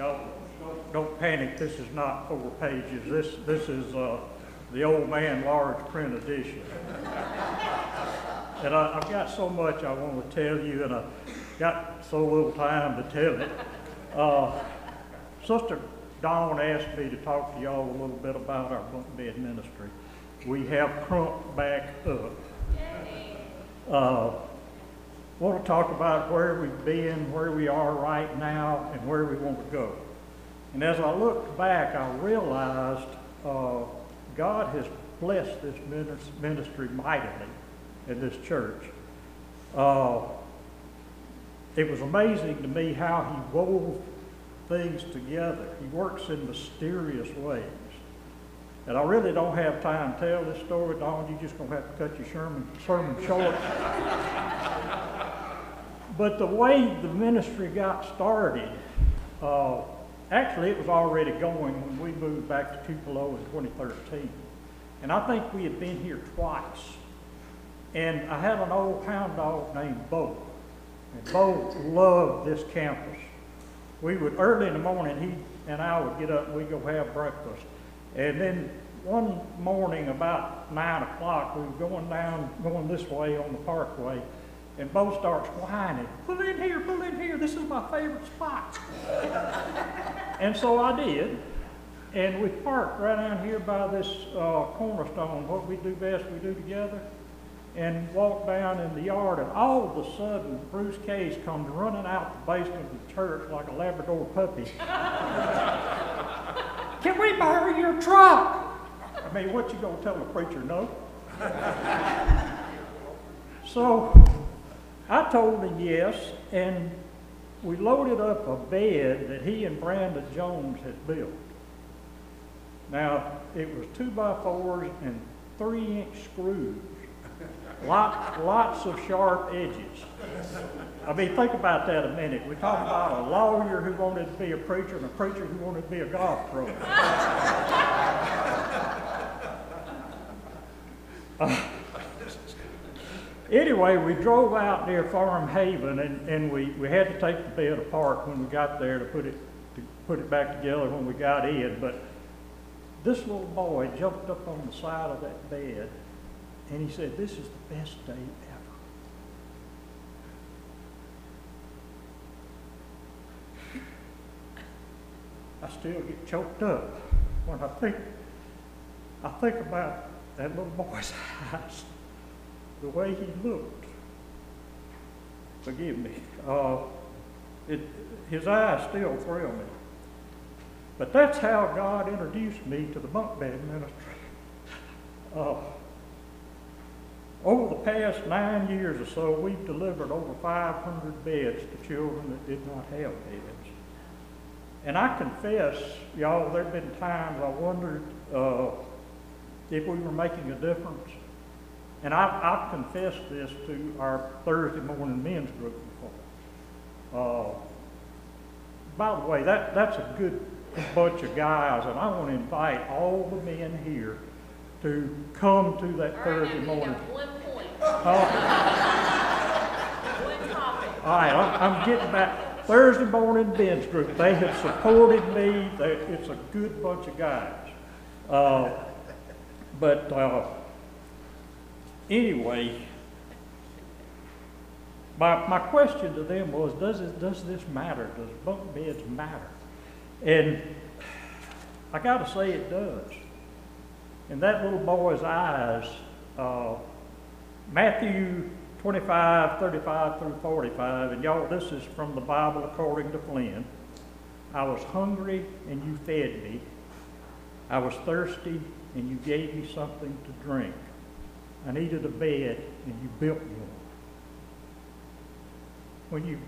Y'all don't panic. This is not 4 pages. This is the old man large print edition. And I've got so much I want to tell you, and I've got so little time to tell it. Sister Dawn asked me to talk to y'all a little bit about our bunk bed ministry. We have crumped back up. Want to talk about where we've been, where we are right now, and where we want to go. And as I looked back, I realized God has blessed this ministry mightily in this church. It was amazing to me how he wove things together. He works in mysterious ways. And I really don't have time to tell this story, Dawn. You're just going to have to cut your sermon short. But the way the ministry got started, actually it was already going when we moved back to Tupelo in 2013. And I think we had been here twice. And I had an old hound dog named Bo. And Bo loved this campus. We would, early in the morning, he and I would get up and we'd go have breakfast. And then one morning about 9 o'clock, we were going this way on the parkway, and Bo starts whining, pull in here, this is my favorite spot. And so I did, and we parked right down here by this cornerstone, what we do best we do together, and walked down in the yard, and all of a sudden, Bruce Case comes running out the basement of the church like a Labrador puppy. Can we borrow your truck? I mean, what you gonna tell the preacher, no? So I told him yes, and we loaded up a bed that he and Brandon Jones had built. Now, it was 2x4s and 3-inch screws. Lots of sharp edges. I mean, think about that a minute. We're talking about a lawyer who wanted to be a preacher and a preacher who wanted to be a golf pro. Anyway, we drove out near Farm Haven, and we had to take the bed apart when we got there to put it back together when we got in. But this little boy jumped up on the side of that bed, and he said, "This is the best day ever." I still get choked up when I think about that little boy's eyes, the way he looked. Forgive me. His eyes still thrill me. But that's how God introduced me to the bunk bed ministry. Over the past 9 years or so, we've delivered over 500 beds to children that did not have beds. And I confess, y'all, there have been times I wondered if we were making a difference. And I've confessed this to our Thursday morning men's group before. By the way, that's a good bunch of guys, and I want to invite all the men here to come to that Thursday morning. One point. One topic. All right, I'm getting back. Thursday morning men's group. They have supported me. It's a good bunch of guys. Anyway, my question to them was, does this matter? Does bunk beds matter? And I got to say it does. In that little boy's eyes, Matthew 25, 35 through 45, and y'all, this is from the Bible according to Flynn. I was hungry and you fed me. I was thirsty and you gave me something to drink. I needed a bed and you built me one.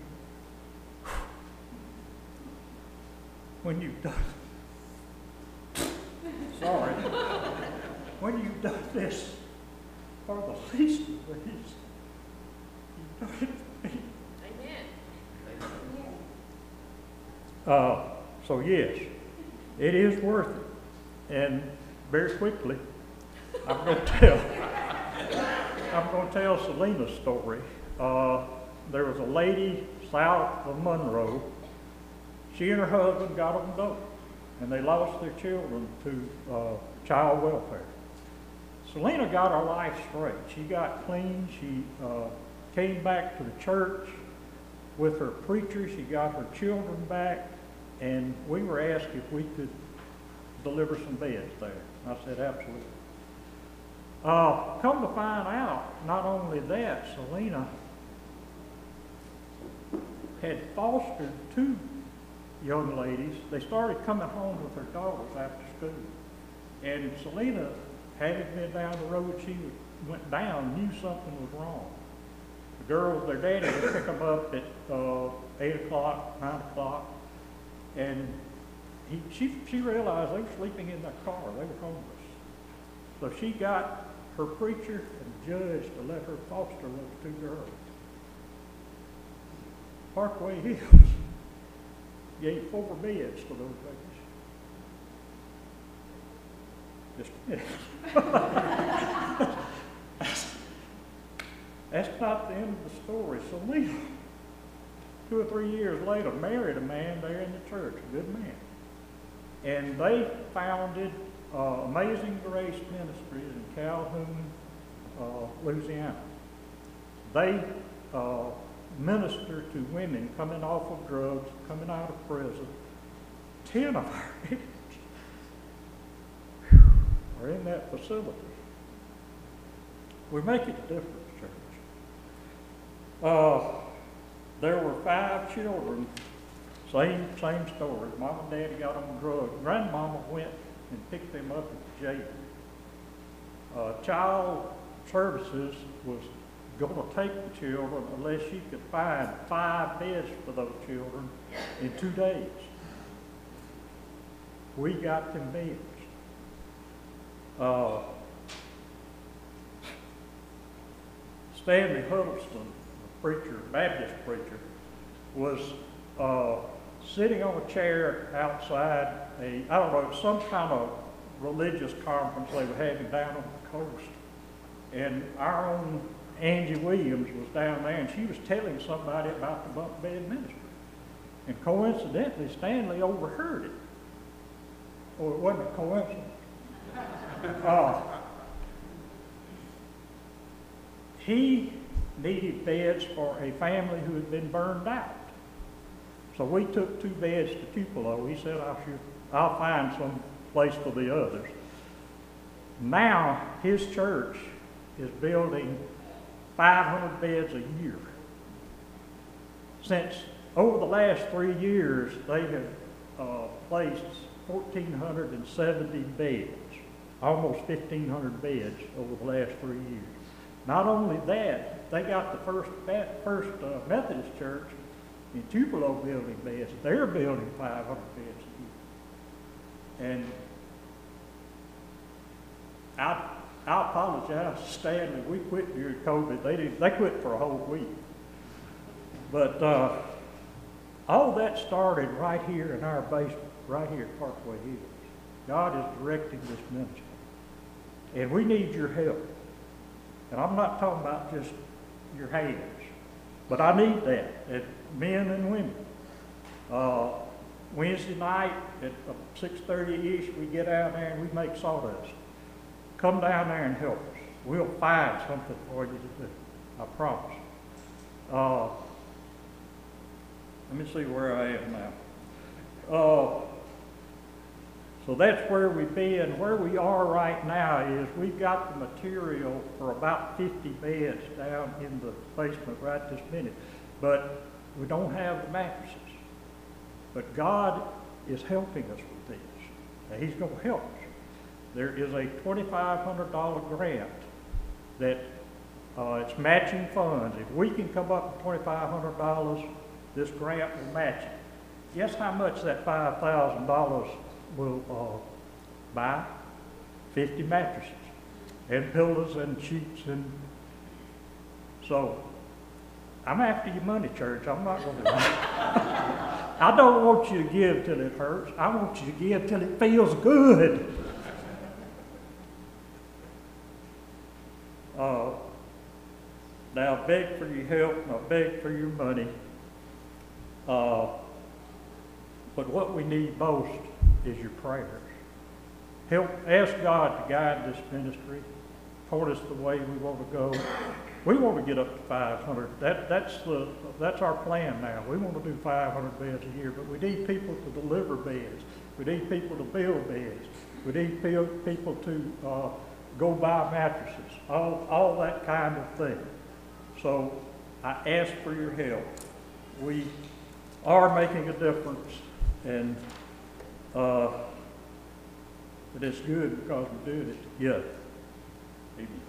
When you've done this for the least of these, you've done it for me. Amen. So yes, it is worth it. And very quickly, I'm going to tell Selena's story. There was a lady south of Monroe. she and her husband got on dope, and they lost their children to child welfare. Selena got her life straight. She got clean. She came back to the church with her preacher. She got her children back, and we were asked if we could deliver some beds there. I said, absolutely. Come to find out, not only that, Selena had fostered two young ladies. They started coming home with their daughters after school. And Selena, having been down the road she went down, knew something was wrong. The girls, their daddy would pick them up at 8 o'clock, 9 o'clock, and she realized they were sleeping in their car. They were homeless. So she got her preacher and judge to let her foster those two girls. Parkway Hills gave 4 beds to those ladies. Just a minute. That's not the end of the story. Selena, 2 or 3 years later, married a man there in the church, a good man. And they founded Amazing Grace Ministries in Calhoun, Louisiana. They minister to women coming off of drugs, coming out of prison. 10 of our kids are in that facility. We're making a difference, church. There were 5 children, same story. Mom and Daddy got on drugs. Grandmama went and picked them up at the jail. Child Services was going to take the children unless she could find 5 beds for those children in 2 days. We got them beds. Stanley Huddleston, the preacher, Baptist preacher, was sitting on a chair outside I don't know, some kind of religious conference they were having down on the coast. And our own Angie Williams was down there, and she was telling somebody about the bunk bed ministry. And coincidentally, Stanley overheard it. Or it wasn't a coincidence. He needed beds for a family who had been burned out. So we took 2 beds to Tupelo. He said, I'll find some place for the others. Now, his church is building 500 beds a year. Since over the last 3 years, they have placed 1,470 beds, almost 1,500 beds over the last 3 years. Not only that, they got the first Methodist church in Tupelo building beds. They're building 500 beds a year. And I apologize to Stanley. We quit during COVID. They quit for a whole week. But all that started right here in our basement, right here at Parkway Hills. God is directing this ministry. And we need your help. And I'm not talking about just your hands, but I need that, men and women. Wednesday night at 6:30-ish, we get out there and we make sawdust. Come down there and help us. We'll find something for you to do, I promise. Let me see where I am now. So that's where we've been. Where we are right now is we've got the material for about 50 beds down in the basement right this minute. But we don't have the mattresses. But God is helping us with this. And He's going to help us. There is a $2,500 grant that it's matching funds. If we can come up with $2,500, this grant will match it. Guess how much that $5,000 will buy? 50 mattresses and pillows and sheets. And so I'm after your money, church. I'm not going to lie. I don't want you to give till it hurts. I want you to give till it feels good. Now I beg for your help and I beg for your money. But what we need most is your prayers. Help, ask God to guide this ministry, point us the way we want to go. We want to get up to 500. That's our plan now. We want to do 500 beds a year, but we need people to deliver beds. We need people to build beds. We need people to go buy mattresses, all that kind of thing. So I ask for your help. We are making a difference, and it is good because we're doing it together. Amen.